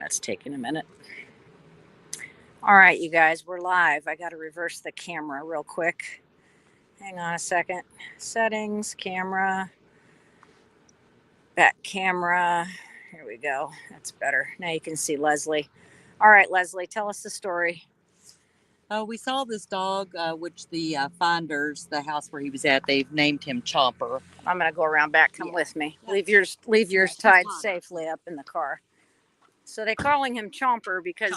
That's taking a minute. All right, you guys, we're live. I got to reverse the camera real quick. Hang on a second. Settings, camera, back camera. Here we go. That's better. Now you can see Leslie. All right, Leslie, tell us the story. We saw this dog, which the finders, the house where he was at, they've named him Chomper. I'm going to go around back. Come with me. Leave yours tied safely up in the car. So they're calling him Chomper because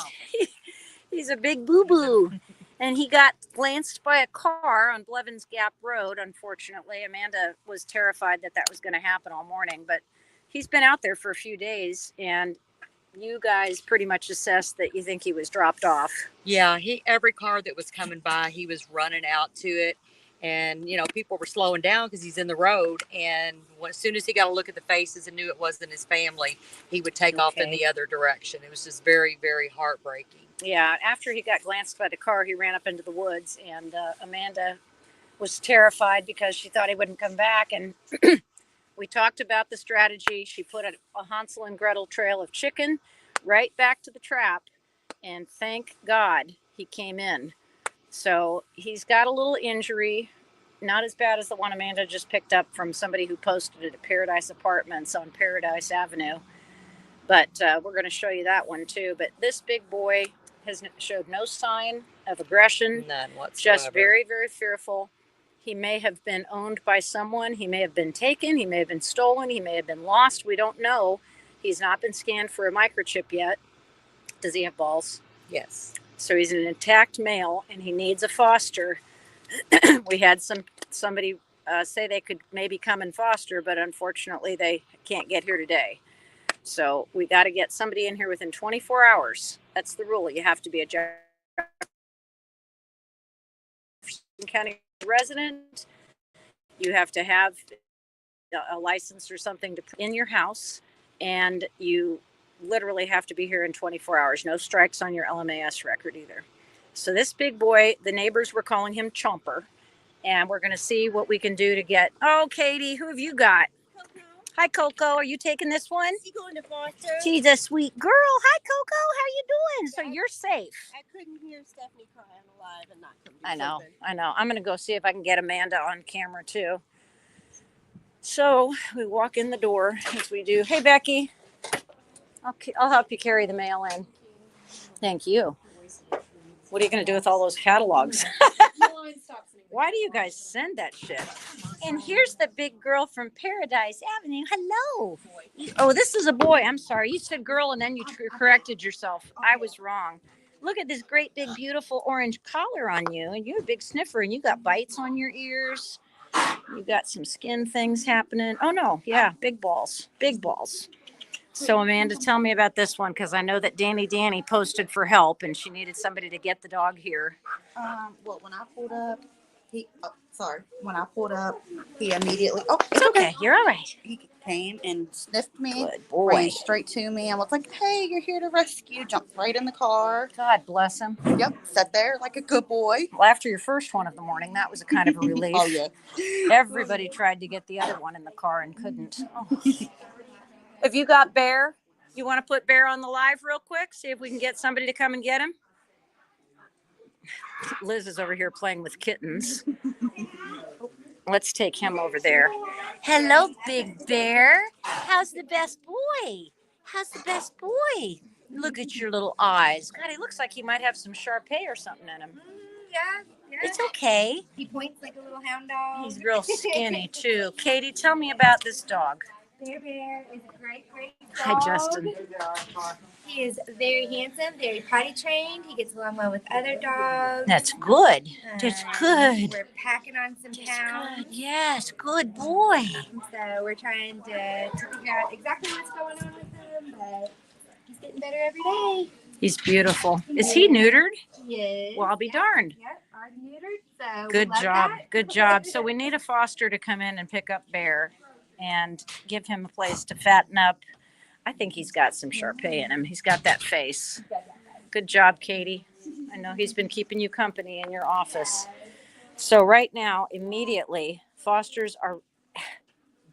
he's a big boo-boo. And he got glanced by a car on Blevins Gap Road, unfortunately. Amanda was terrified that was going to happen all morning. But he's been out there for a few days, and you guys pretty much assessed that you think he was dropped off. Yeah, every car that was coming by, he was running out to it. And, people were slowing down because he's in the road. And as soon as he got a look at the faces and knew it wasn't his family, he would take off in the other direction. It was just very, very heartbreaking. Yeah, after he got glanced by the car, he ran up into the woods. And Amanda was terrified because she thought he wouldn't come back. And we talked about the strategy. She put a Hansel and Gretel trail of chicken right back to the trap. And thank God he came in. So he's got a little injury, not as bad as the one Amanda just picked up from somebody who posted it at Paradise Apartments on Paradise Avenue. But we're going to show you that one too. But this big boy has showed no sign of aggression. None whatsoever. Just very, very fearful. He may have been owned by someone. He may have been taken. He may have been stolen. He may have been lost. We don't know. He's not been scanned for a microchip yet. Does he have balls? Yes. So he's an intact male, and he needs a foster. We had somebody say they could maybe come and foster, but unfortunately they can't get here today. So we got to get somebody in here within 24 hours. That's the rule. You have to be a Jefferson County resident. You have to have a license or something to put in your house, and you literally have to be here in 24 hours. No strikes on your LMAS record either. So this big boy, the neighbors were calling him Chomper, and we're going to see what we can do to get. Oh, Katie, who have you got? Coco. Hi, Coco. Are you taking this one? Is he going to foster? She's a sweet girl. Hi, Coco. How you doing? So you're safe. I couldn't hear Stephanie crying alive and not come do I know. something. I know. I'm going to go see if I can get Amanda on camera too. So we walk in the door as we do. Hey, Becky. I'll help you carry the mail in. Thank you. What are you going to do with all those catalogs? Why do you guys send that shit? And here's the big girl from Paradise Avenue. Hello. Oh, this is a boy. I'm sorry. You said girl and then you corrected yourself. I was wrong. Look at this great big beautiful orange collar on you. And you're a big sniffer and you got bites on your ears. You got some skin things happening. Oh, no. Yeah. Big balls. Big balls. So, Amanda, tell me about this one, because I know that Danny posted for help, and she needed somebody to get the dog here. Well, when I pulled up, when I pulled up, he immediately, It's okay. You're all right. He came and sniffed me, Good boy. ran straight to me, and was like, hey, you're here to rescue, jumped right in the car. God bless him. Yep, sat there like a good boy. Well, after your first one of the morning, that was a kind of a relief. Oh, yeah. Everybody tried to get the other one in the car and couldn't. Oh. Have you got Bear? You want to put Bear on the live real quick? See if we can get somebody to come and get him? Liz is over here playing with kittens. Let's take him over there. Hello, Big Bear. How's the best boy? How's the best boy? Look at your little eyes. God, he looks like he might have some Shar-Pei or something in him. Yeah. It's okay. He points like a little hound dog. He's real skinny, too. Katie, tell me about this dog. Bear is a great dog. Hi, Justin. He is very handsome, very potty trained. He gets along well with other dogs. That's good. That's good. We're packing on some pounds. Good. Yes, good boy. So we're trying to figure out exactly what's going on with him, but he's getting better every day. He's beautiful. Is he neutered? Yes. Well, I'll be darned. Yep, I'm neutered. So Good we love job. that. Good job. So we need a foster to come in and pick up Bear and give him a place to fatten up. I think he's got some Shar-Pei in him. He's got that face. Good job, Katie. I know he's been keeping you company in your office. So right now, immediately, fosters are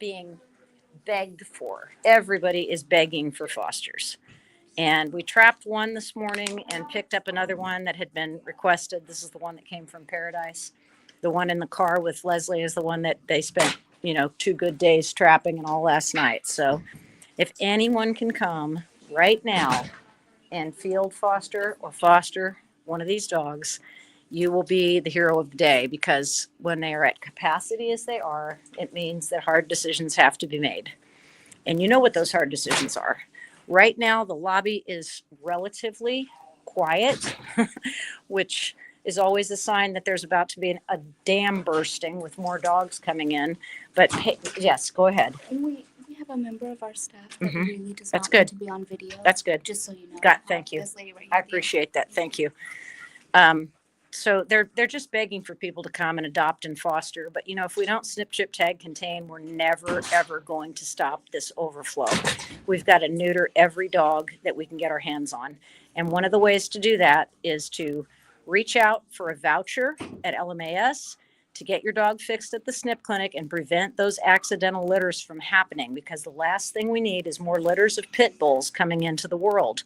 being begged for. Everybody is begging for fosters. And we trapped one this morning and picked up another one that had been requested. This is the one that came from Paradise. The one in the car with Leslie is the one that they spent, 2 good days trapping and all last night. So if anyone can come right now and field foster or foster one of these dogs, you will be the hero of the day, because when they are at capacity as they are, it means that hard decisions have to be made. And you know what those hard decisions are. Right now, the lobby is relatively quiet, which is always a sign that there's about to be a dam bursting with more dogs coming in. But yes, go ahead. And we have a member of our staff that Mhm. really does That's not good. want to be on video. That's good. Just so you know. Thank you. This lady right I here. appreciate that. Thank you. So they're just begging for people to come and adopt and foster. But if we don't snip, chip, tag, contain, we're never ever going to stop this overflow. We've got to neuter every dog that we can get our hands on, and one of the ways to do that is to reach out for a voucher at LMAS to get your dog fixed at the snip clinic and prevent those accidental litters from happening. Because the last thing we need is more litters of pit bulls coming into the world.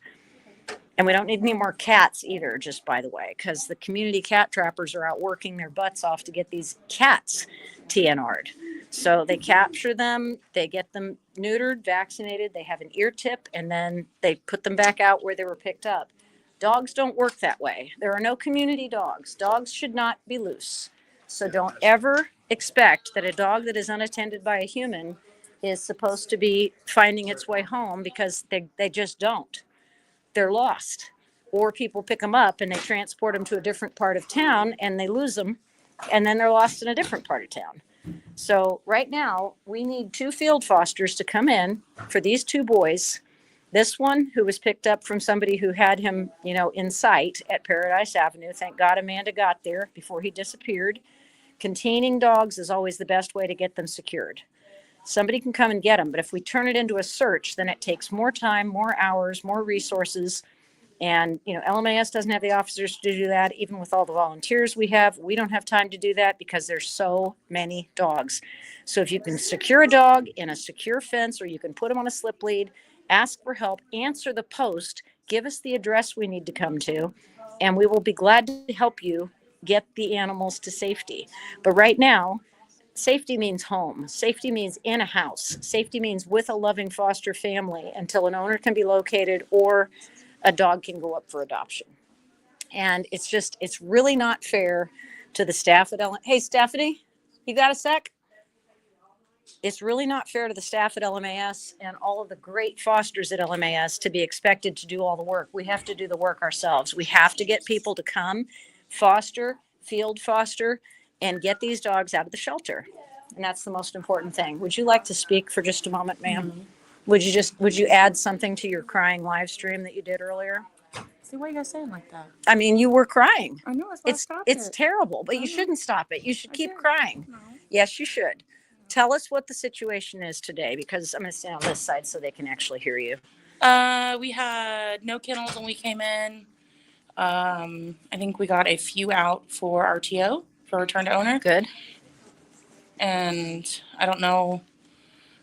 And we don't need any more cats either, just by the way, because the community cat trappers are out working their butts off to get these cats TNR'd. So they capture them, they get them neutered, vaccinated, they have an ear tip, and then they put them back out where they were picked up. Dogs don't work that way. There are no community dogs. Dogs should not be loose. So don't ever expect that a dog that is unattended by a human is supposed to be finding its way home, because they just don't. They're lost, or people pick them up and they transport them to a different part of town and they lose them, and then they're lost in a different part of town. So right now we need 2 field fosters to come in for these 2 boys. This one, who was picked up from somebody who had him, in sight at Paradise Avenue. Thank God Amanda got there before he disappeared. Containing dogs is always the best way to get them secured. Somebody can come and get them, but if we turn it into a search, then it takes more time, more hours, more resources. And, LMAS doesn't have the officers to do that. Even with all the volunteers we don't have time to do that, because there's so many dogs. So if you can secure a dog in a secure fence, or you can put them on a slip lead, ask for help, answer the post, give us the address we need to come to, and we will be glad to help you get the animals to safety. But right now, safety means home. Safety means in a house. Safety means with a loving foster family until an owner can be located or a dog can go up for adoption. And it's really not fair to the staff at Hey, Stephanie, you got a sec? It's really not fair to the staff at LMAS and all of the great fosters at LMAS to be expected to do all the work. We have to do the work ourselves. We have to get people to come foster, field foster, and get these dogs out of the shelter. And that's the most important thing. Would you like to speak for just a moment, ma'am? Mm-hmm. Would you add something to your crying live stream that you did earlier? See, why are you guys saying like that? I mean, you were crying. I know. It's It's terrible, but you shouldn't stop it. You should keep crying. No. Yes, you should. Tell us what the situation is today, because I'm going to stand on this side so they can actually hear you. We had no kennels when we came in. I think we got a few out for RTO, for return to owner. Good. And I don't know,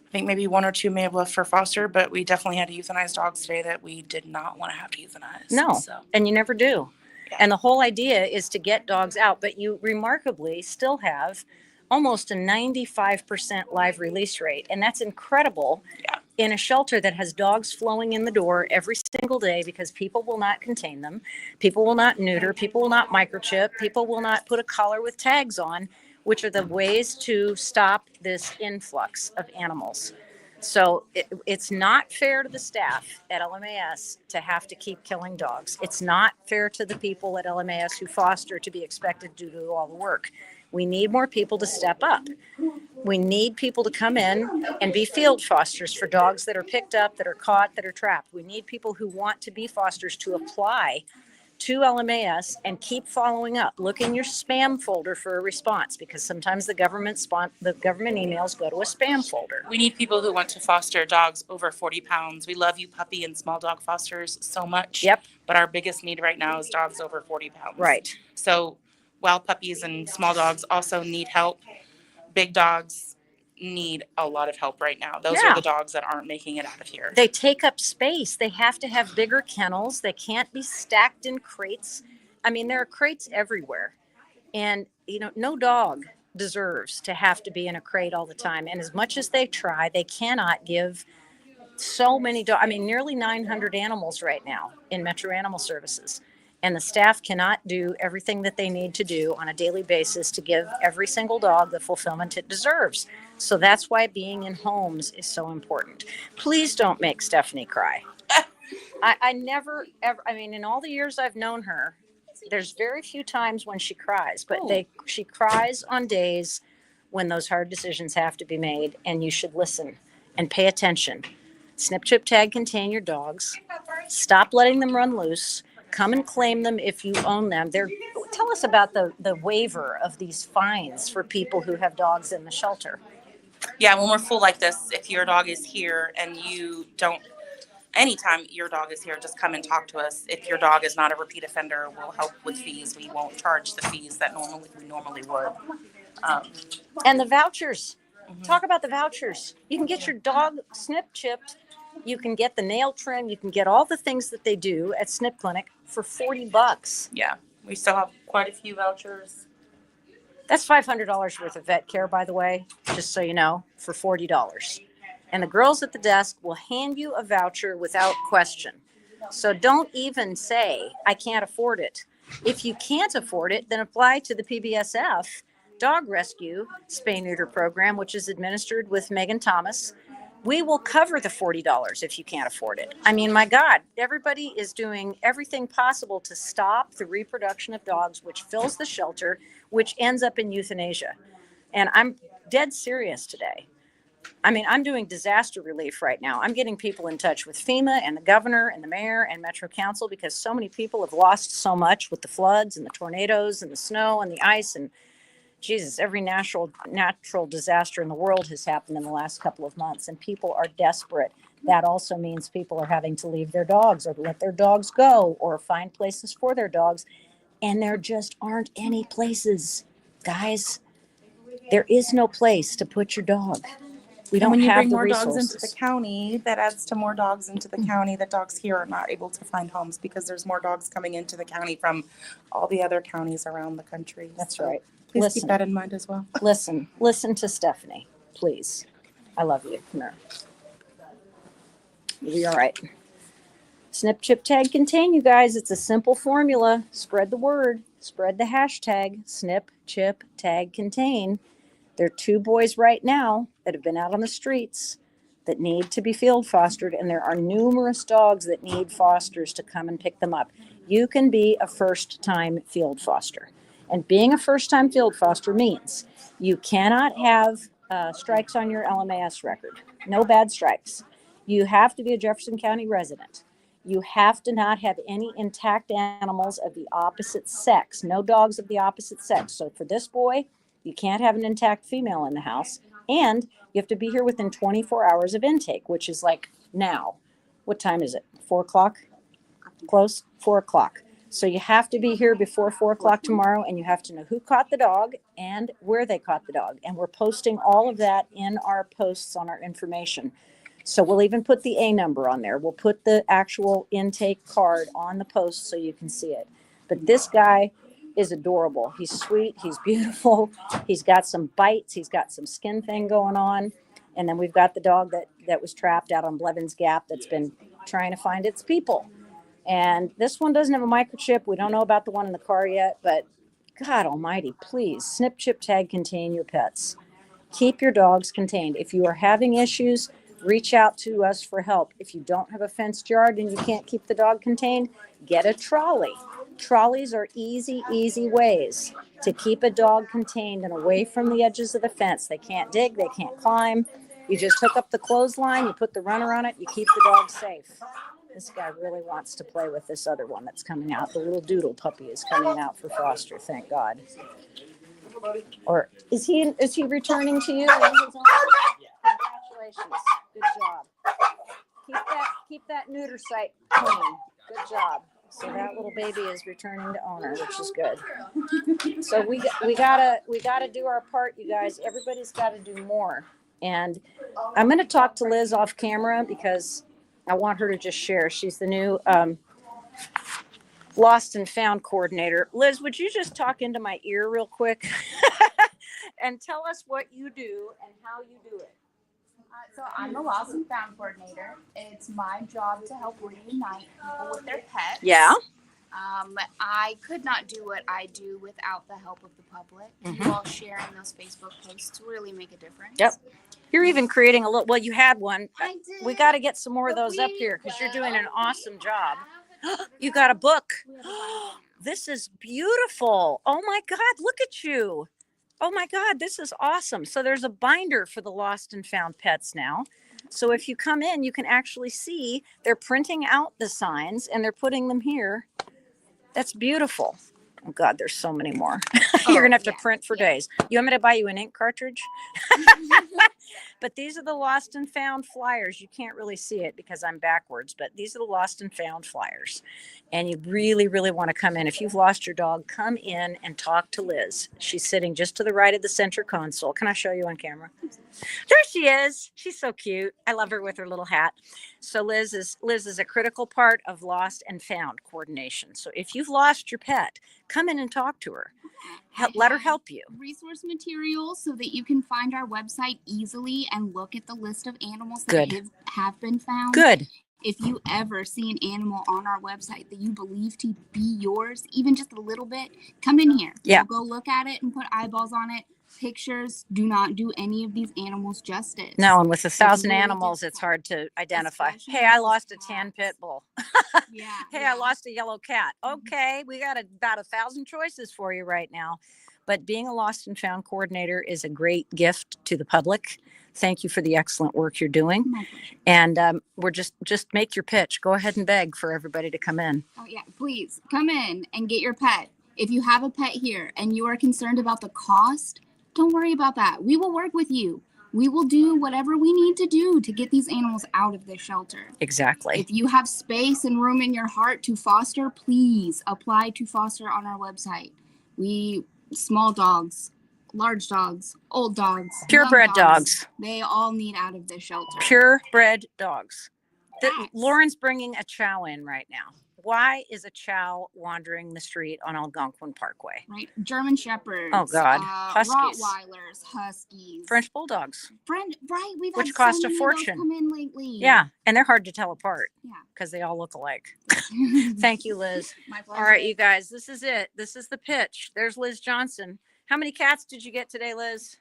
I think maybe 1 or 2 may have left for foster, but we definitely had to euthanize dogs today that we did not want to have to euthanize. No, So, and you never do. Yeah. And the whole idea is to get dogs out, but you remarkably still have almost a 95% live release rate. And that's incredible. Yeah. In a shelter that has dogs flowing in the door every single day, because people will not contain them. People will not neuter. People will not microchip. People will not put a collar with tags on, which are the ways to stop this influx of animals. So it's not fair to the staff at LMAS to have to keep killing dogs. It's not fair to the people at LMAS who foster to be expected to do all the work. We need more people to step up. We need people to come in and be field fosters for dogs that are picked up, that are caught, that are trapped. We need people who want to be fosters to apply to LMAS and keep following up. Look in your spam folder for a response, because sometimes the government emails go to a spam folder. we need people who want to foster dogs over 40 pounds. We love you puppy and small dog fosters so much. Yep. But our biggest need right now is dogs over 40 pounds. Right. So while puppies and small dogs also need help, big dogs need a lot of help right now. Those Yeah. are the dogs that aren't making it out of here. They take up space. They have to have bigger kennels. They can't be stacked in crates. I mean, there are crates everywhere. And, no dog deserves to have to be in a crate all the time. And as much as they try, they cannot give so many dogs. I mean, nearly 900 animals right now in Metro Animal Services. And the staff cannot do everything that they need to do on a daily basis to give every single dog the fulfillment it deserves. So that's why being in homes is so important. Please don't make Stephanie cry. I never, ever, I mean, in all the years I've known her, there's very few times when she cries, but she cries on days when those hard decisions have to be made, and you should listen and pay attention. Snip, chip, tag, contain your dogs. Stop letting them run loose. Come and claim them if you own them. Tell us about the waiver of these fines for people who have dogs in the shelter. Yeah, when we're full like this, if your dog is here and you don't, anytime your dog is here, just come and talk to us. If your dog is not a repeat offender, we'll help with fees. We won't charge the fees that we normally would. And the vouchers. Talk about the vouchers. You can get your dog snip chipped. You can get the nail trim. You can get all the things that they do at Snip Clinic for $40. Yeah, we still have quite a few vouchers. That's $500 worth of vet care, by the way, just so you know, for $40. And the girls at the desk will hand you a voucher without question. So don't even say, I can't afford it. If you can't afford it, then apply to the PBSF Dog Rescue Spay Neuter Program, which is administered with Megan Thomas. We will cover the $40 if you can't afford it. I mean, my God, everybody is doing everything possible to stop the reproduction of dogs, which fills the shelter, which ends up in euthanasia. And I'm dead serious today. I mean, I'm doing disaster relief right now. I'm getting people in touch with FEMA and the governor and the mayor and Metro Council because so many people have lost so much with the floods and the tornadoes and the snow and the ice and Jesus, every natural disaster in the world has happened in the last couple of months, and people are desperate. That also means people are having to leave their dogs or let their dogs go or find places for their dogs. And there just aren't any places, guys. There is no place to put your dog. We don't when you have bring the more resources. dogs into the county, that adds to more dogs into the county. The dogs here are not able to find homes because there's more dogs coming into the county from all the other counties around the country. That's So right. Please keep that in mind as well. Listen to Stephanie, please. I love you. Come here. You'll be all right. Snip, chip, tag, contain, you guys. It's a simple formula. Spread the word. Spread the hashtag. Snip, chip, tag, contain. There are 2 boys right now that have been out on the streets that need to be field fostered, and there are numerous dogs that need fosters to come and pick them up. You can be a first-time field foster. And being a first-time field foster means you cannot have strikes on your LMAS record. No bad strikes. You have to be a Jefferson County resident. You have to not have any intact animals of the opposite sex. No dogs of the opposite sex. So for this boy, you can't have an intact female in the house. And you have to be here within 24 hours of intake, which is like now. What time is it? 4 o'clock? Close? 4 o'clock. So you have to be here before 4 o'clock tomorrow, and you have to know who caught the dog and where they caught the dog. And we're posting all of that in our posts on our information. So we'll even put the A number on there. We'll put the actual intake card on the post so you can see it. But this guy is adorable. He's sweet. He's beautiful. He's got some bites. He's got some skin thing going on. And then we've got the dog that was trapped out on Blevins Gap that's been trying to find its people. And this one doesn't have a microchip. We don't know about the one in the car yet, but God almighty, please snip, chip, tag, contain your pets. Keep your dogs contained. If you are having issues, reach out to us for help. If you don't have a fenced yard and you can't keep the dog contained, get a trolley. Trolleys are easy ways to keep a dog contained and away from the edges of the fence. They can't dig, they can't climb. You just hook up the clothesline, you put the runner on it, you keep the dog safe. This guy really wants to play with this other one that's coming out. The little doodle puppy is coming out for foster, thank God. Or is he returning to you? Congratulations. Good job. Keep that neuter site clean. Good job. So that little baby is returning to owner, which is good. So we gotta do our part, you guys. Everybody's got to do more. And I'm going to talk to Liz off camera because I want her to just share. She's the new Lost and Found coordinator. Liz, would you just talk into my ear real quick and tell us what you do and how you do it? So I'm the Lost and Found coordinator. It's my job to help reunite people with their pets. Yeah. I could not do what I do without the help of the public. Mhm. You all sharing those Facebook posts really make a difference. Yep. You're even creating a little, well, you had one. I did. We got to get some more of those up here because you're doing an awesome job. You got a book. We have a binder now. This is beautiful. Oh my God, look at you. Oh my God, this is awesome. So there's a binder for the Lost and Found pets now. So if you come in, you can actually see they're printing out the signs and they're putting them here. That's beautiful. Oh God, there's so many more. You're gonna have to print for days. You want me to buy you an ink cartridge? But these are the Lost and Found flyers. You can't really see it because I'm backwards, but these are the Lost and Found flyers. And you really, really want to come in. If you've lost your dog, come in and talk to Liz. She's sitting just to the right of the center console. Can I show you on camera? There she is. She's so cute. I love her with her little hat. So Liz is a critical part of Lost and Found coordination. So if you've lost your pet, come in and talk to her. Let her help you. Resource materials so that you can find our website easily and look at the list of animals that have been found. Good. If you ever see an animal on our website that you believe to be yours, even just a little bit, come in here. Yeah. We'll go look at it and put eyeballs on it. Pictures do not do any of these animals justice. No, and with 1,000 really animals, it's hard to identify. Especially Hey, I those lost a cats. tan pit bull. Yeah. Hey, I lost a yellow cat. Okay, we got about 1,000 choices for you right now. But being a Lost and Found coordinator is a great gift to the public. Thank you for the excellent work you're doing. My pleasure. And we're just make your pitch. Go ahead and beg for everybody to come in. Oh yeah, please come in and get your pet. If you have a pet here and you are concerned about the cost, don't worry about that. We will work with you. We will do whatever we need to do to get these animals out of this shelter. Exactly. If you have space and room in your heart to foster, please apply to foster on our website. Small dogs, large dogs, old dogs, Purebred young dogs. They all need out of this shelter. Purebred dogs. Yes. Lauren's bringing a chow in right now. Why is a chow wandering the street on Algonquin Parkway? Right, German Shepherds. Oh, God. Huskies. Rottweilers, Huskies. French bulldogs. Right, we've Which had cost so a many fortune. of those come in lately. Yeah, and they're hard to tell apart. Yeah. Because they all look alike. Thank you, Liz. My pleasure. All right, you guys, this is it. This is the pitch. There's Liz Johnson. How many cats did you get today, Liz?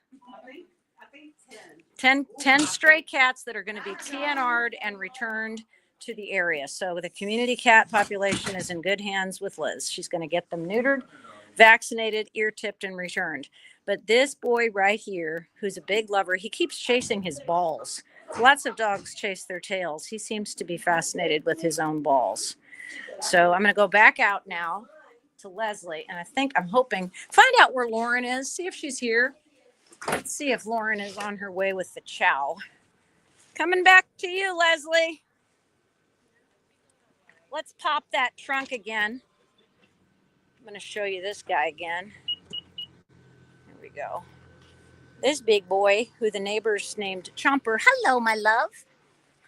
I think 10 stray cats that are going to be TNR'd and returned to the area. So the community cat population is in good hands with Liz. She's going to get them neutered, vaccinated, ear tipped, and returned. But this boy right here, who's a big lover, he keeps chasing his balls. Lots of dogs chase their tails. He seems to be fascinated with his own balls. So I'm going to go back out now to Leslie, and I'm hoping, find out where Lauren is, see if she's here. Let's see if Lauren is on her way with the chow. Coming back to you, Leslie. Let's pop that trunk again. I'm going to show you this guy again. Here we go. This big boy, who the neighbors named Chomper. Hello, my love.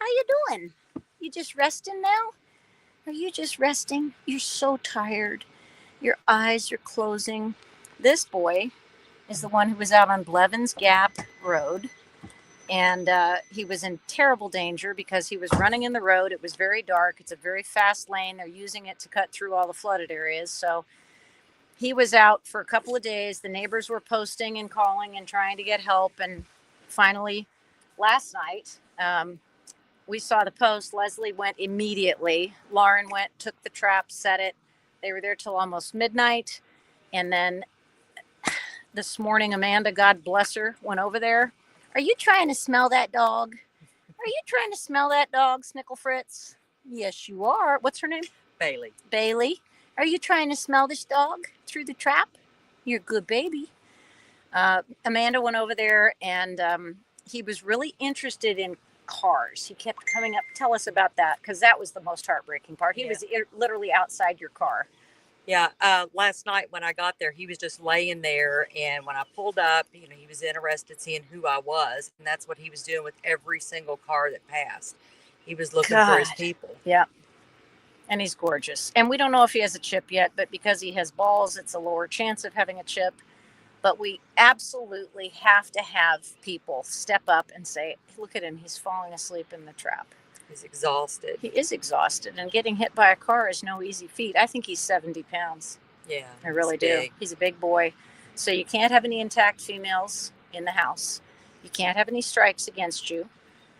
How you doing? You just resting now? Are you just resting? You're so tired. Your eyes are closing. This boy is the one who was out on Blevins Gap Road. And he was in terrible danger because he was running in the road. It was very dark. It's a very fast lane. They're using it to cut through all the flooded areas. So he was out for a couple of days. The neighbors were posting and calling and trying to get help. And finally, last night, we saw the post. Leslie went immediately. Lauren went, took the trap, set it. They were there till almost midnight. And then this morning, Amanda, God bless her, went over there. Are you trying to smell that dog? Are you trying to smell that dog, Snickle Fritz? Yes, you are. What's her name? Bailey. Bailey. Are you trying to smell this dog through the trap? You're a good baby. Amanda went over there, and he was really interested in cars. He kept coming up. Tell us about that, because that was the most heartbreaking part. He was literally outside your car. Yeah, last night when I got there, he was just laying there, and when I pulled up, he was interested seeing who I was, and that's what he was doing with every single car that passed. He was looking for his God. people. Yeah. And he's gorgeous. And we don't know if he has a chip yet, but because he has balls, it's a lower chance of having a chip. But we absolutely have to have people step up and say, look at him, he's falling asleep in the trap. He's exhausted. He is exhausted, and getting hit by a car is no easy feat. I think he's 70 pounds. Yeah, I really do. big. He's a big boy. So you can't have any intact females in the house. You can't have any strikes against you.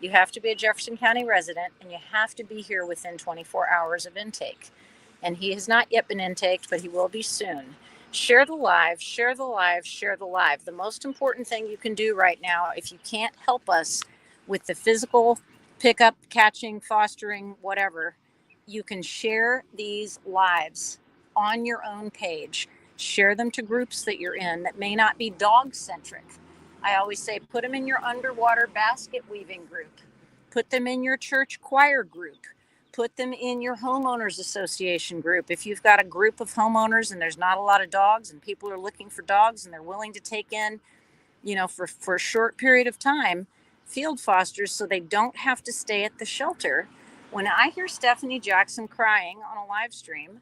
You have to be a Jefferson County resident, and you have to be here within 24 hours of intake. And he has not yet been intaked, but he will be soon. Share the live, share the live, share the live. The most important thing you can do right now, if you can't help us with the physical pickup, catching, fostering, whatever, you can share these lives on your own page. Share them to groups that you're in that may not be dog centric. I always say put them in your underwater basket weaving group. Put them in your church choir group. Put them in your homeowners association group. If you've got a group of homeowners and there's not a lot of dogs and people are looking for dogs and they're willing to take in, for a short period of time, field fosters so they don't have to stay at the shelter. When I hear Stephanie Jackson crying on a live stream,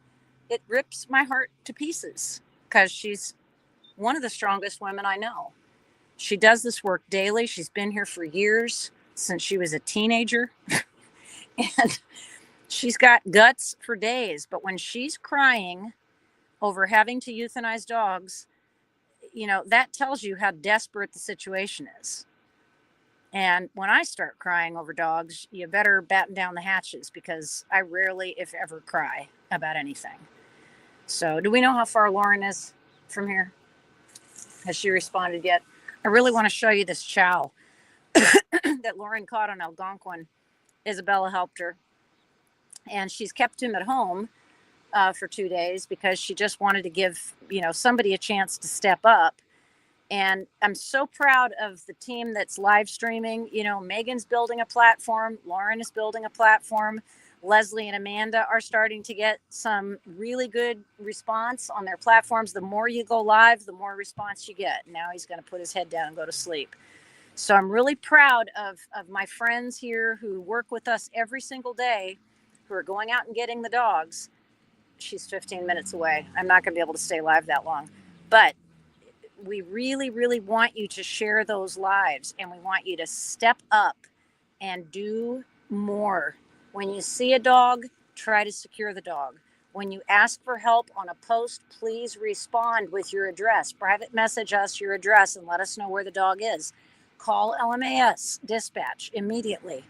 it rips my heart to pieces because she's one of the strongest women I know. She does this work daily. She's been here for years, since she was a teenager. And she's got guts for days. But when she's crying over having to euthanize dogs, that tells you how desperate the situation is. And when I start crying over dogs, you better batten down the hatches because I rarely, if ever, cry about anything. So do we know how far Lauren is from here? Has she responded yet? I really want to show you this chow that Lauren caught on Algonquin. Isabella helped her. And she's kept him at home for 2 days because she just wanted to give, somebody a chance to step up. And I'm so proud of the team that's live streaming. Megan's building a platform. Lauren is building a platform. Leslie and Amanda are starting to get some really good response on their platforms. The more you go live, the more response you get. Now he's going to put his head down and go to sleep. So I'm really proud of my friends here who work with us every single day, who are going out and getting the dogs. She's 15 minutes away. I'm not going to be able to stay live that long. But we really, really want you to share those lives, and we want you to step up and do more. When you see a dog, try to secure the dog. When you ask for help on a post, please respond with your address. Private message us your address and let us know where the dog is. Call LMAS dispatch immediately.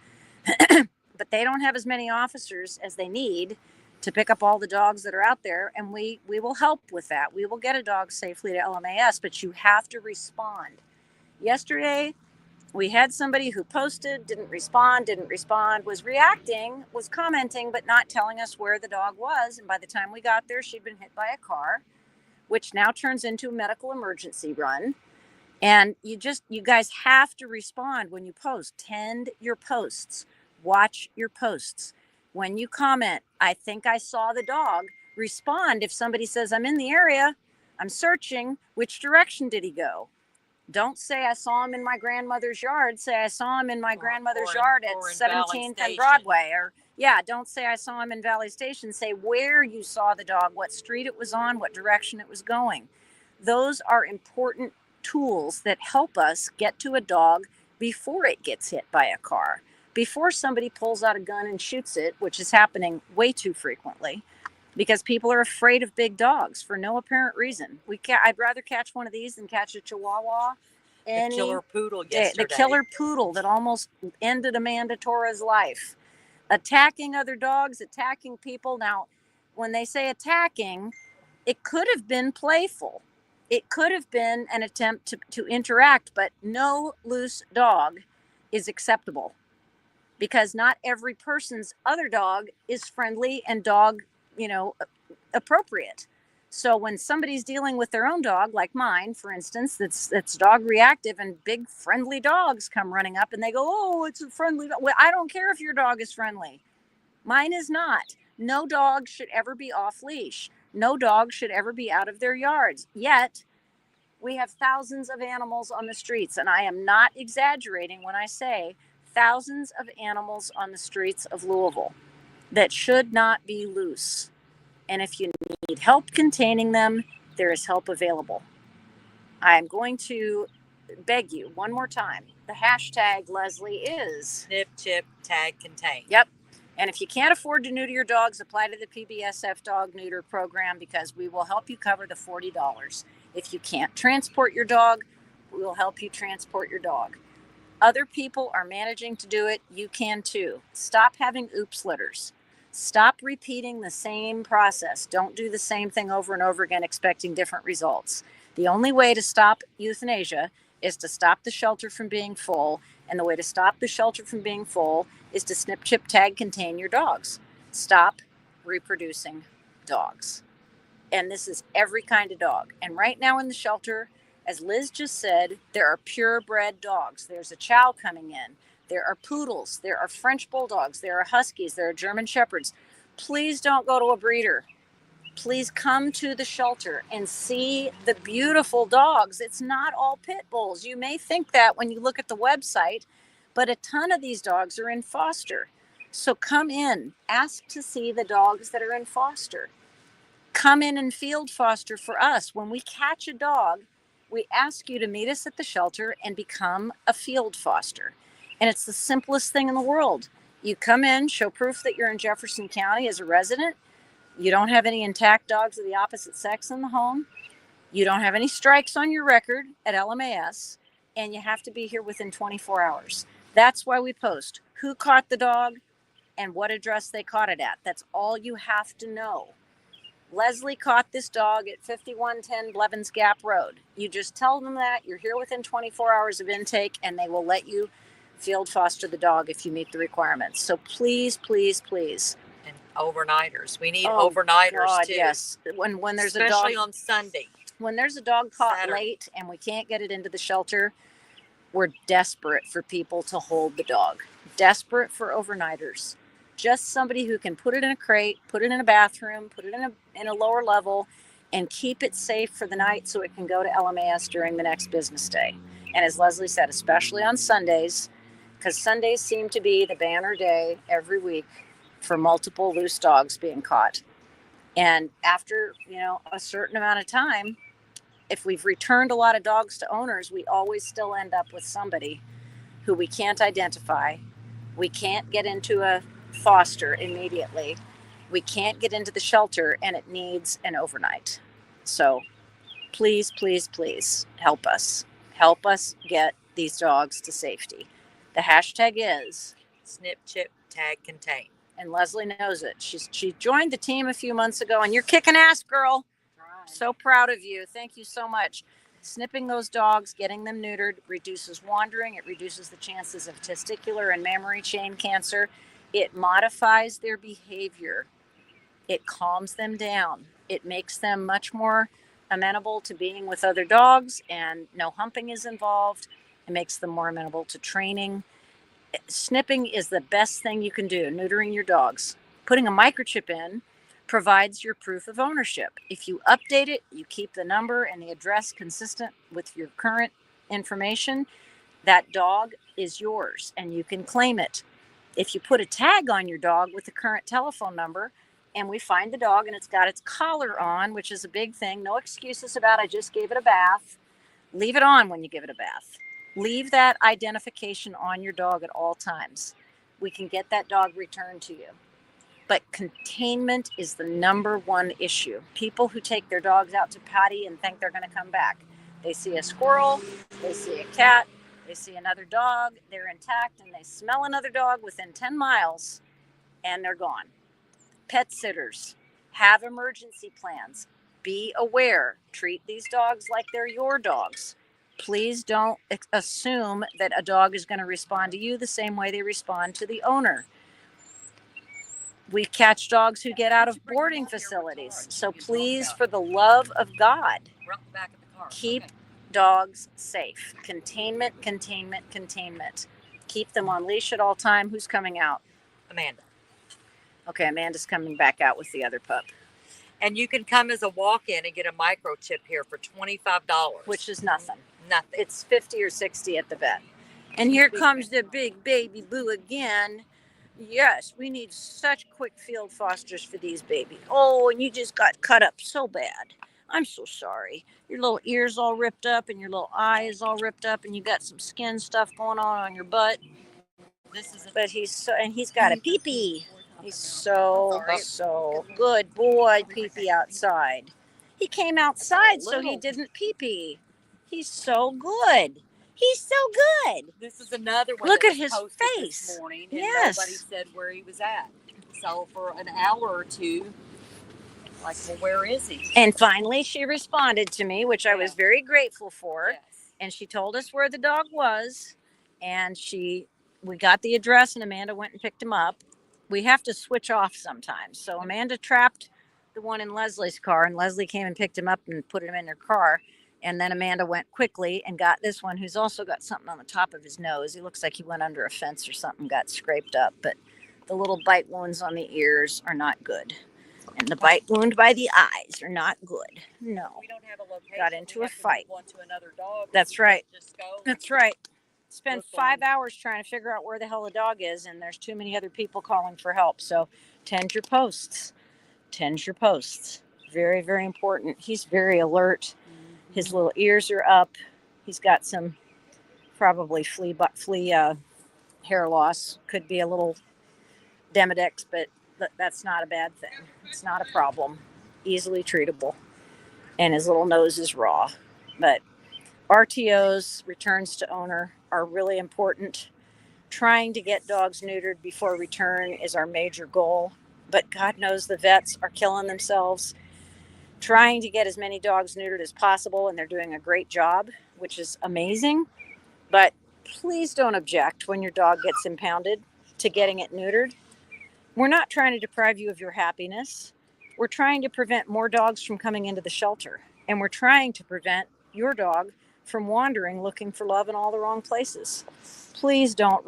But they don't have as many officers as they need to pick up all the dogs that are out there, and we will help with that. We will get a dog safely to LMAS, but you have to respond. Yesterday, we had somebody who posted, didn't respond, was reacting, was commenting, but not telling us where the dog was. And by the time we got there, she'd been hit by a car, which now turns into a medical emergency run. And you guys have to respond when you post. Tend your posts. Watch your posts. When you comment, I think I saw the dog, respond. If somebody says, I'm in the area, I'm searching, which direction did he go? Don't say I saw him in my grandmother's yard. Say I saw him in my grandmother's yard at 17th and Broadway. Or don't say I saw him in Valley Station. Say where you saw the dog, what street it was on, what direction it was going. Those are important tools that help us get to a dog before it gets hit by a car, before somebody pulls out a gun and shoots it, which is happening way too frequently because people are afraid of big dogs for no apparent reason. I'd rather catch one of these than catch a Chihuahua. The killer poodle yesterday. The killer poodle that almost ended Amanda Torres' life. Attacking other dogs, attacking people. Now, when they say attacking, it could have been playful. It could have been an attempt to interact, but no loose dog is acceptable because not every person's other dog is friendly and dog, appropriate. So when somebody's dealing with their own dog, like mine, for instance, that's dog reactive, and big friendly dogs come running up and they go, oh, it's a friendly dog. Well, I don't care if your dog is friendly. Mine is not. No dog should ever be off leash. No dog should ever be out of their yards. Yet, we have thousands of animals on the streets, and I am not exaggerating when I say thousands of animals on the streets of Louisville that should not be loose. And if you need help containing them, there is help available. I'm going to beg you one more time. The hashtag, Leslie, is Snip, chip, tag, contain. Yep. And if you can't afford to neuter your dogs, apply to the PBSF dog neuter program because we will help you cover the $40. If you can't transport your dog, we will help you transport your dog. Other people are managing to do it. You can too. Stop having oops litters. Stop repeating the same process. Don't do the same thing over and over again expecting different results. The only way to stop euthanasia is to stop the shelter from being full. And the way to stop the shelter from being full is to snip, chip, tag, contain your dogs. Stop reproducing dogs. And this is every kind of dog. And right now in the shelter, as Liz just said, there are purebred dogs. There's a chow coming in. There are poodles. There are French bulldogs. There are huskies. There are German shepherds. Please don't go to a breeder. Please come to the shelter and see the beautiful dogs. It's not all pit bulls. You may think that when you look at the website, but a ton of these dogs are in foster. So come in, ask to see the dogs that are in foster. Come in and field foster for us. When we catch a dog, we ask you to meet us at the shelter and become a field foster. And it's the simplest thing in the world. You come in, show proof that you're in Jefferson County as a resident. You don't have any intact dogs of the opposite sex in the home. You don't have any strikes on your record at LMAS. And you have to be here within 24 hours. That's why we post who caught the dog and what address they caught it at. That's all you have to know. Leslie caught this dog at 5110 Blevins Gap Road. You just tell them that you're here within 24 hours of intake and they will let you field foster the dog if you meet the requirements. So please, please, please. And overnighters. We need overnighters God, too. yes. When there's especially a dog on Sunday. When there's a dog caught Saturday. late and we can't get it into the shelter, we're desperate for people to hold the dog. Desperate for overnighters. Just somebody who can put it in a crate, put it in a bathroom, put it in a lower level, and keep it safe for the night so it can go to LMAS during the next business day. And as Leslie said, especially on Sundays, because Sundays seem to be the banner day every week for multiple loose dogs being caught. And after, a certain amount of time, if we've returned a lot of dogs to owners, we always still end up with somebody who we can't identify. We can't get into a foster immediately. We can't get into the shelter and it needs an overnight. So please, please, please help us. Help us get these dogs to safety. The hashtag is snip, chip, tag, contain. And Leslie knows it. She joined the team a few months ago and you're kicking ass, girl. So proud of you. Thank you so much. Snipping those dogs, getting them neutered, reduces wandering. It reduces the chances of testicular and mammary chain cancer. It modifies their behavior. It calms them down. It makes them much more amenable to being with other dogs, and no humping is involved. It makes them more amenable to training. Snipping is the best thing you can do, neutering your dogs. Putting a microchip in provides your proof of ownership. If you update it, you keep the number and the address consistent with your current information, that dog is yours and you can claim it. If you put a tag on your dog with the current telephone number and we find the dog and it's got its collar on, which is a big thing, no excuses about I just gave it a bath. Leave it on when you give it a bath. Leave that identification on your dog at all times. We can get that dog returned to you. But containment is the number one issue. People who take their dogs out to potty and think they're going to come back. They see a squirrel, they see a cat, they see another dog, they're intact, and they smell another dog within 10 miles, and they're gone. Pet sitters, have emergency plans. Be aware. Treat these dogs like they're your dogs. Please don't assume that a dog is going to respond to you the same way they respond to the owner. We catch dogs who get out of boarding facilities. So please, for the love of God, keep dogs safe. Containment, containment, containment. Keep them on leash at all time. Who's coming out? Amanda. Okay, Amanda's coming back out with the other pup, And you can come as a walk-in and get a microchip here for $25. which is nothing. Nothing. It's 50 or 60 at the vet. And here comes the big baby boo again. Yes, we need such quick field fosters for these babies. Oh, and you just got cut up so bad. I'm so sorry. Your little ears all ripped up and your little eye is all ripped up and you got some skin stuff going on your butt. But he's got a pee-pee. He's so good boy, pee-pee outside. He came outside so he didn't pee-pee. He's so good. He's so good. This is another one. Look that at was his posted face. This morning, and Yes. nobody said where he was at. So for an hour or two, like, well, where is he? And finally, she responded to me, which I was very grateful for. Yes. And she told us where the dog was. And we got the address, and Amanda went and picked him up. We have to switch off sometimes. So Amanda trapped the one in Leslie's car, and Leslie came and picked him up and put him in her car. And then Amanda went quickly and got this one, who's also got something on the top of his nose. He looks like he went under a fence or something, got scraped up. But the little bite wounds on the ears are not good. And the bite wound by the eyes are not good. No. We don't have a location. Got into We a have to fight. move on to another dog. That's right. Just go. That's right. Spent Look 5 hours trying to figure out where the hell the dog is, and there's too many other people calling for help. So tend your posts. Tend your posts. Very, very important. He's very alert. His little ears are up. He's got some probably flea hair loss. Could be a little Demodex, but that's not a bad thing. It's not a problem. Easily treatable. And his little nose is raw. But RTOs, returns to owner, are really important. Trying to get dogs neutered before return is our major goal. But God knows the vets are killing themselves trying to get as many dogs neutered as possible, and they're doing a great job, which is amazing. But please don't object when your dog gets impounded to getting it neutered. We're not trying to deprive you of your happiness. We're trying to prevent more dogs from coming into the shelter, and we're trying to prevent your dog from wandering looking for love in all the wrong places. Please don't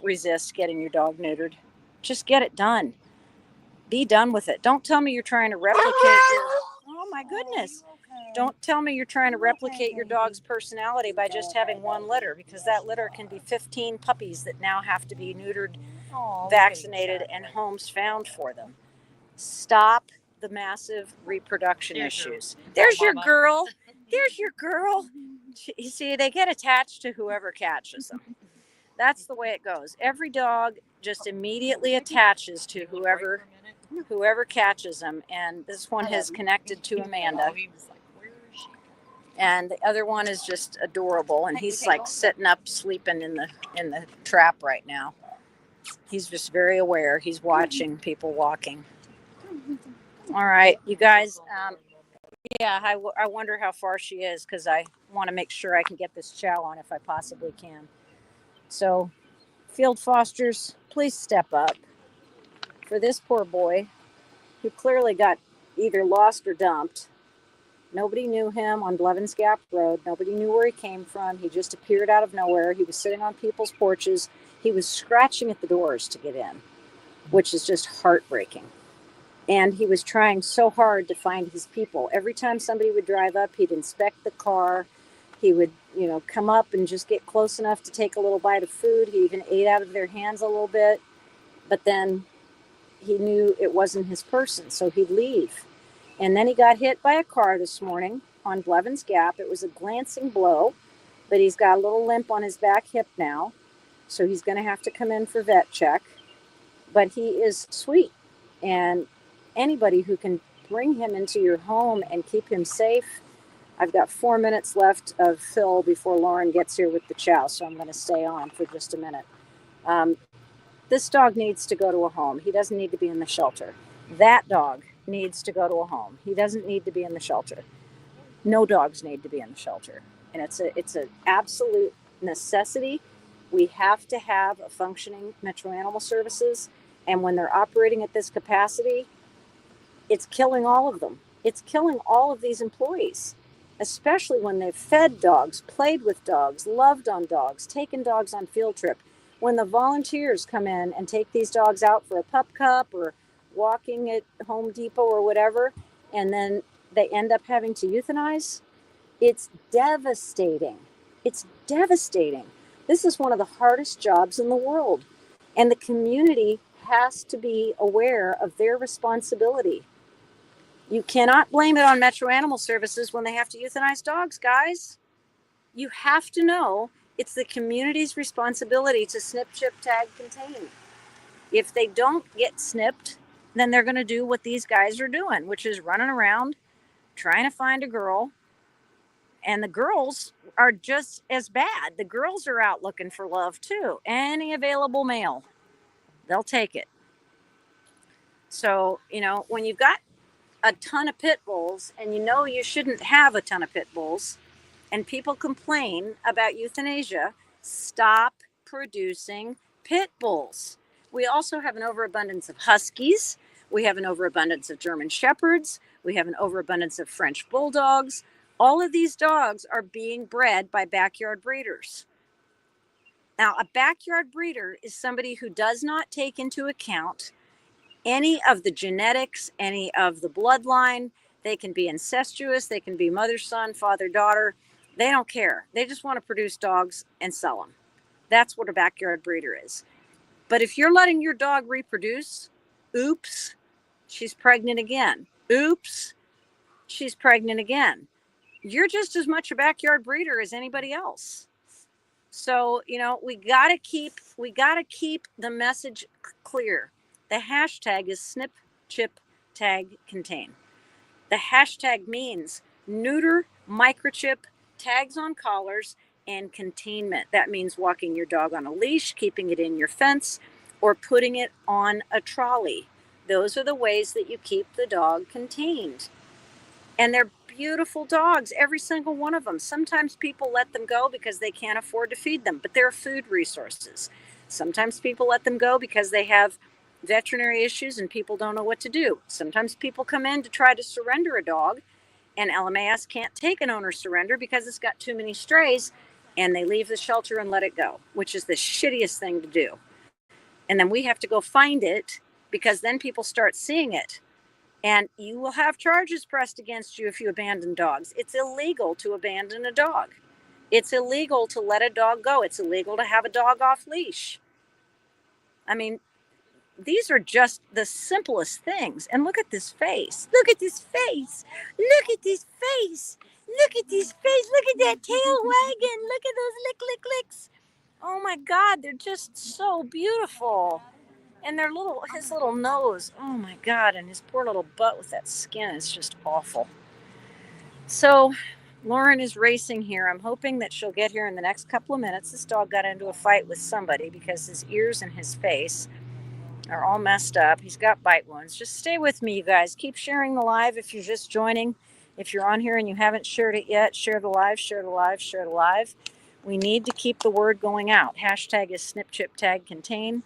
resist getting your dog neutered. Just get it done. Be done with it. Don't tell me you're trying to replicate oh my goodness. Don't tell me you're trying to replicate your dog's personality by just having one litter, because that litter can be 15 puppies that now have to be neutered, vaccinated, and homes found for them. Stop the massive reproduction issues. There's your girl. There's your girl. You see, they get attached to whoever catches them. That's the way it goes. Every dog just immediately attaches to whoever catches them, and this one has connected to Amanda, and the other one is just adorable, and he's like sitting up sleeping in the trap right now. He's just very aware. He's watching people walking. All right, you guys, I wonder how far she is, because I want to make sure I can get this chow on if I possibly can. So field fosters, please step up for this poor boy who clearly got either lost or dumped. Nobody knew him on Blevins Gap Road. Nobody knew where he came from. He just appeared out of nowhere. He was sitting on people's porches. He was scratching at the doors to get in, which is just heartbreaking. And he was trying so hard to find his people. Every time somebody would drive up, he'd inspect the car. He would, come up and just get close enough to take a little bite of food. He even ate out of their hands a little bit. But then he knew it wasn't his person, so he'd leave. And then he got hit by a car this morning on Blevins Gap. It was a glancing blow, but he's got a little limp on his back hip now, so he's going to have to come in for vet check. But he is sweet, and anybody who can bring him into your home and keep him safe. I've got 4 minutes left of Phil before Lauren gets here with the chow, so I'm going to stay on for just a minute. This dog needs to go to a home. He doesn't need to be in the shelter. That dog needs to go to a home. He doesn't need to be in the shelter. No dogs need to be in the shelter. And it's an absolute necessity. We have to have a functioning Metro Animal Services. And when they're operating at this capacity, it's killing all of them. It's killing all of these employees, especially when they've fed dogs, played with dogs, loved on dogs, taken dogs on field trip. when the volunteers come in and take these dogs out for a pup cup or walking at Home Depot or whatever, and then they end up having to euthanize, it's devastating. It's devastating. This is one of the hardest jobs in the world. And the community has to be aware of their responsibility. You cannot blame it on Metro Animal Services when they have to euthanize dogs, guys. You have to know it's the community's responsibility to snip, chip, tag, contain. If they don't get snipped, then they're going to do what these guys are doing, which is running around trying to find a girl. And the girls are just as bad. The girls are out looking for love too. Any available male, they'll take it. So, when you've got a ton of pit bulls and you shouldn't have a ton of pit bulls, and people complain about euthanasia, stop producing pit bulls. We also have an overabundance of huskies. We have an overabundance of German shepherds. We have an overabundance of French bulldogs. All of these dogs are being bred by backyard breeders. Now, a backyard breeder is somebody who does not take into account any of the genetics, any of the bloodline. They can be incestuous. They can be mother, son, father, daughter. They don't care. They just want to produce dogs and sell them. That's what a backyard breeder is. But if you're letting your dog reproduce, oops, she's pregnant again. Oops, she's pregnant again. You're just as much a backyard breeder as anybody else. So, we got to keep the message clear. The hashtag is snip, chip, tag, contain. The hashtag means neuter, microchip, tags on collars, and containment. That means walking your dog on a leash, keeping it in your fence, or putting it on a trolley. Those are the ways that you keep the dog contained. And they're beautiful dogs, every single one of them. Sometimes people let them go because they can't afford to feed them, but they're food resources. Sometimes people let them go because they have veterinary issues and people don't know what to do. Sometimes people come in to try to surrender a dog, and LMAS can't take an owner surrender because it's got too many strays, and they leave the shelter and let it go, which is the shittiest thing to do. And then we have to go find it because then people start seeing it. And you will have charges pressed against you if you abandon dogs. It's illegal to abandon a dog. It's illegal to let a dog go. It's illegal to have a dog off leash. I mean, these are just the simplest things. And look at this face. Look at this face. Look at this face. Look at this face. Look at that tail wagging. Look at those licks. Oh my God, they're just so beautiful. And his little nose, oh my God, and his poor little butt with that skin is just awful. So Lauren is racing here. I'm hoping that she'll get here in the next couple of minutes. This dog got into a fight with somebody because his ears and his face are all messed up. He's got bite wounds. Just stay with me, you guys. Keep sharing the live if you're just joining. If you're on here and you haven't shared it yet, share the live, share the live, share the live. We need to keep the word going out. Hashtag is snip, chip, tag, contain.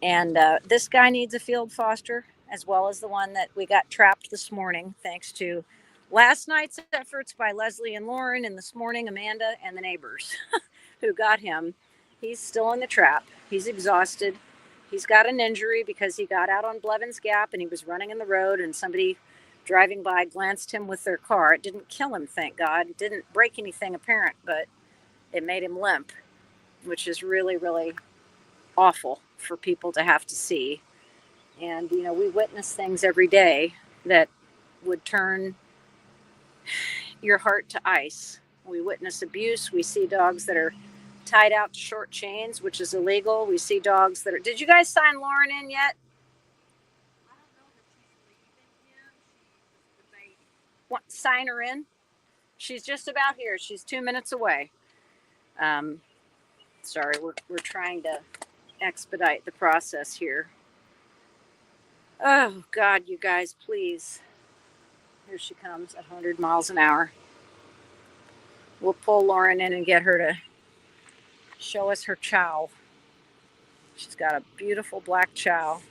And this guy needs a field foster, as well as the one that we got trapped this morning, thanks to last night's efforts by Leslie and Lauren, and this morning Amanda and the neighbors who got him. He's still in the trap. He's exhausted. He's got an injury because he got out on Blevins Gap and he was running in the road, and somebody driving by glanced him with their car. It didn't kill him, thank God. It didn't break anything apparent, but it made him limp, which is really, really awful for people to have to see. And we witness things every day that would turn your heart to ice. We witness abuse. We see dogs that are tied out to short chains, which is illegal. We see dogs that are... Did you guys sign Lauren in yet? What, sign her in? She's just about here. She's 2 minutes away. Sorry, we're trying to expedite the process here. Oh, God, you guys, please. Here she comes at 100 miles an hour. We'll pull Lauren in and get her to show us her chow. She's got a beautiful black chow.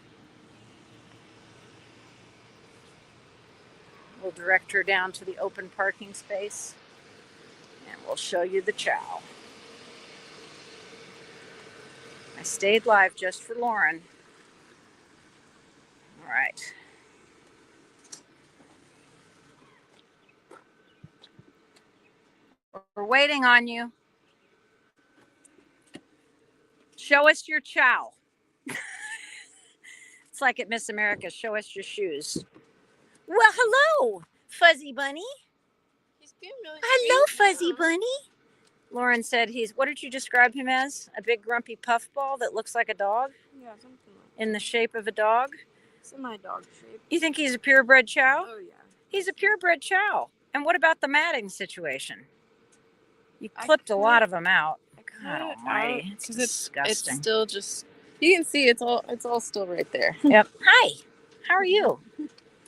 We'll direct her down to the open parking space, and we'll show you the chow. I stayed live just for Lauren. All right. We're waiting on you. Show us your chow. It's like at Miss America. Show us your shoes. Well, hello, Fuzzy Bunny. He's being really Hello, sweet. Fuzzy Bunny. Lauren said what did you describe him as? A big grumpy puffball that looks like a dog? Yeah, something like In the shape of a dog? semi-dog shape. You think he's a purebred chow? Oh yeah. He's a purebred chow. And what about the matting situation? You I clipped a cut- lot of them out. I cut God it almighty. out It's 'cause disgusting. It's still just. You can see it's all still right there. Yep. Hi. How are you?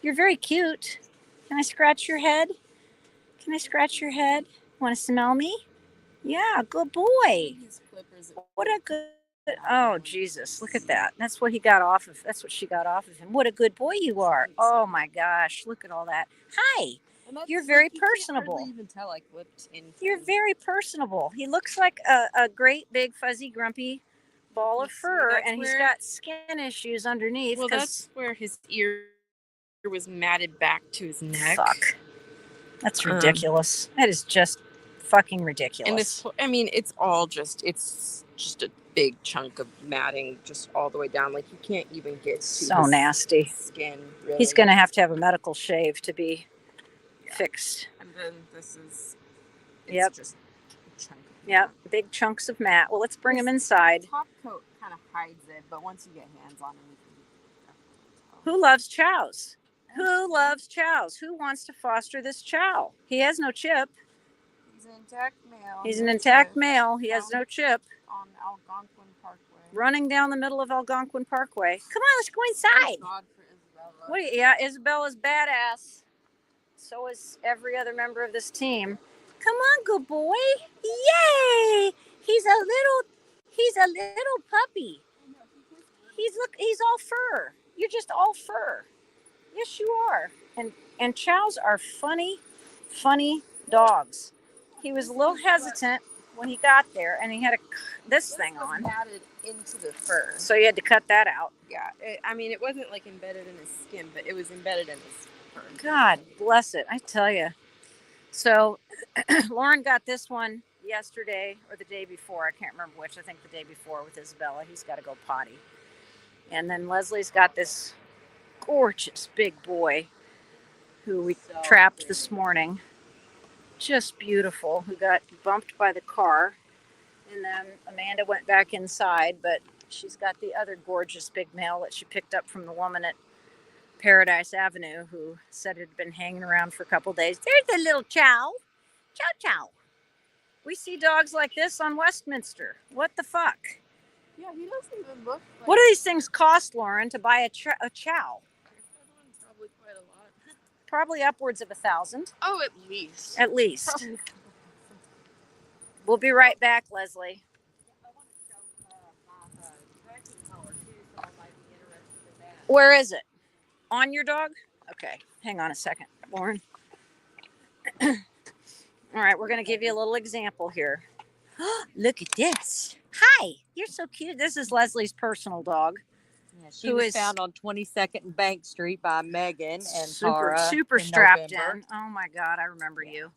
You're very cute. Can I scratch your head? Can I scratch your head? Want to smell me? Yeah, good boy. His clippers. What a good. Oh, Jesus. Look at that. That's what he got off of. That's what she got off of him. What a good boy you are. Oh, my gosh. Look at all that. Hi. You're very personable. You can't even tell I clipped in. You're very personable. He looks like a great big fuzzy grumpy ball of See, fur, that's and he's where- got skin issues underneath. Well, 'cause- that's where his ear was matted back to his neck. Fuck. That's ridiculous. That is just fucking ridiculous. And this, I mean, it's just a big chunk of matting just all the way down. Like you can't even get to so his nasty. skin. Really. He's going to have a medical shave to be fixed. And then this is. It's Yep. Just a chunk of Yeah, big chunks of mat. Well, let's bring him inside. The top coat kind of hides it, but once you get hands on him, you can definitely tell. Who loves chows? Who loves chows? Who wants to foster this chow? He has no chip. He's an intact male. He's an no intact chip, male. He has no chip. on Algonquin Parkway. Running down the middle of Algonquin Parkway. Come on, let's go inside. Thank God for Isabella. What? Yeah, Isabella's badass. So is every other member of this team. Come on, good boy. Yay! He's a little puppy. He's all fur. You're just all fur. Yes, you are. And chows are funny dogs. He was a little hesitant when he got there, and he had this thing was on, matted into the fur. so you had to cut that out. Yeah, I mean, it wasn't like embedded in his skin, but it was embedded in his fur. God bless it, I tell you. So Lauren got this one yesterday or the day before. I can't remember which. I think the day before with Isabella. He's got to go potty. And then Leslie's got this gorgeous big boy who we trapped this morning. Just beautiful. Who got bumped by the car. And then Amanda went back inside, but she's got the other gorgeous big male that she picked up from the woman at Paradise Avenue who said it had been hanging around for a couple days. There's the little chow. Chow chow. We see dogs like this on Westminster. What the fuck? Yeah, he doesn't even look like... What do these things cost, Lauren, to buy a chow? Probably quite a lot. Probably upwards of $1,000. Oh, at least. At least. Probably. We'll be right back, Leslie. Where is it? On your dog? Okay, hang on a second, Lauren. All right, we're going to give you a little example here. Look at this. Hi, you're so cute. This is Leslie's personal dog. Yeah, she Who was is- found on 22nd and Bank Street by Megan and super Tara in strapped November. in. Oh my God, I remember you.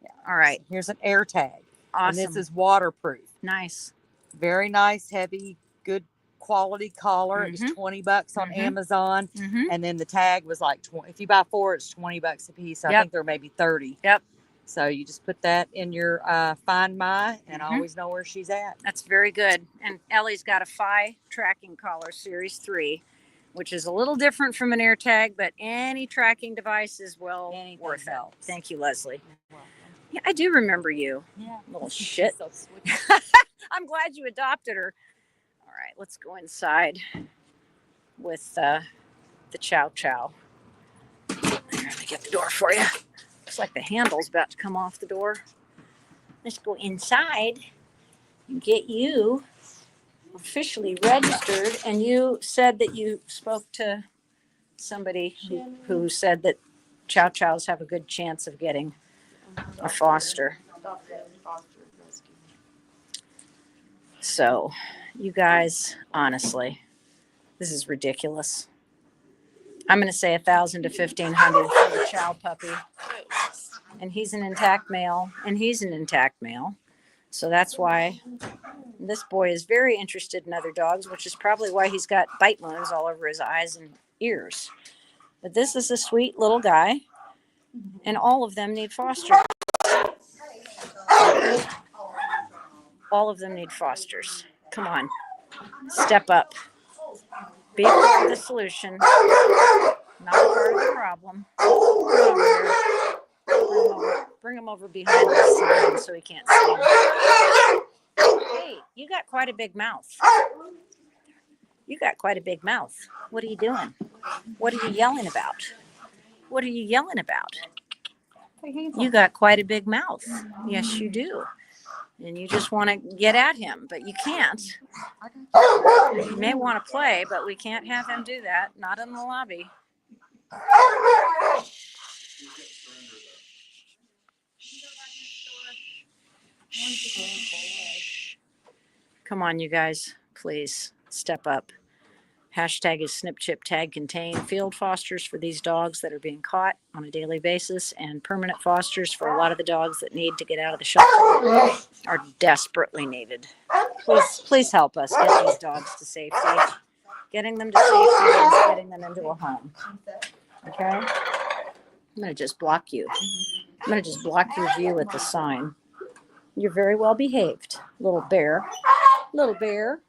Yeah. All right, Here's an air tag. awesome. And this is waterproof. Nice. Very nice, heavy, good quality collar. It was $20 on Mhm. Amazon. Mm-hmm. And then the tag was like 20. If you buy 4, it's $20 a piece. I Yep. think there may be 30. Yep. So you just put that in your Find My, and I Mhm. always know where she's at. That's very good. And Ellie's got a Phi tracking collar Series 3, which is a little different from an air tag, but any tracking device is well Anything worth it. helps. Thank you, Leslie. You're welcome. Yeah, I do remember you. Yeah. Little She's shit. so sweet. I'm glad you adopted her. All right, let's go inside with the chow chow. Here, let me get the door for you. Looks like the handle's about to come off the door. Let's go inside and get you officially registered. And you said that you spoke to somebody who said that chow chows have a good chance of getting a foster. So, you guys, honestly, this is ridiculous. I'm going to say $1,000 to $1,500 for the chow puppy. And he's an intact male, and he's an intact male. So that's why this boy is very interested in other dogs, which is probably why he's got bite wounds all over his eyes and ears. But this is a sweet little guy, and all of them need fosters. All of them need fosters. Come on, step up. Be part of the solution, not part of the problem. Bring him over behind this sign so he can't see. Hey, you got quite a big mouth. You got quite a big mouth. What are you doing? What are you yelling about? What are you yelling about? You got quite a big mouth. Yes, you do. And you just want to get at him, but you can't. You may want to play, but we can't have him do that. Not in the lobby. Come on, you guys. Please step up. Hashtag is snip, chip, tag, contain. Field fosters for these dogs that are being caught on a daily basis, and permanent fosters for a lot of the dogs that need to get out of the shelter are desperately needed. Please help us get these dogs to safety. Getting them to safety means getting them into a home. Okay? I'm going to just block you. I'm going to just block your view with the sign. You're very well behaved, little bear. Little bear.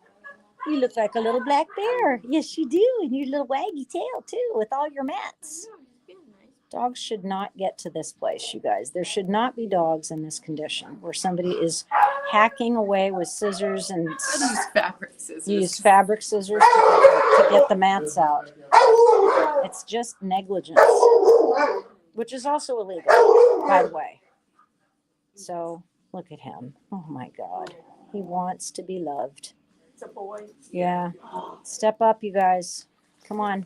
You look like a little black bear. Yes, you do. And your little waggy tail, too, with all your mats. Dogs should not get to this place, you guys. There should not be dogs in this condition where somebody is hacking away with scissors and use fabric scissors. You use fabric scissors to get the mats out. It's just negligence, which is also illegal, by the way. So look at him. Oh, my God. He wants to be loved. It's a boy. Yeah. Step up, you guys. Come on.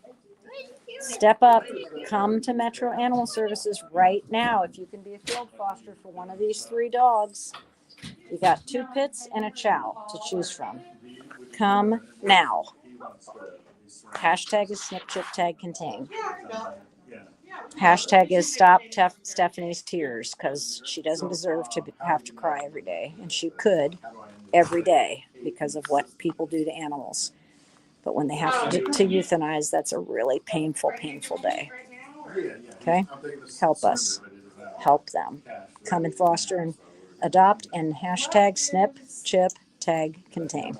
Step up. Come to Metro Animal Services right now. If you can be a field foster for one of these 3 dogs, you got 2 pits and a chow to choose from. Come now. Hashtag is snip, chip, tag, contain. Hashtag is stop Stephanie's tears, because she doesn't deserve to have to cry every day. And she could every day because of what people do to animals. But when they have to euthanize, that's a really painful, painful day. Okay? Help us. Help them. Come and foster and adopt, and hashtag snip, chip, tag, contain.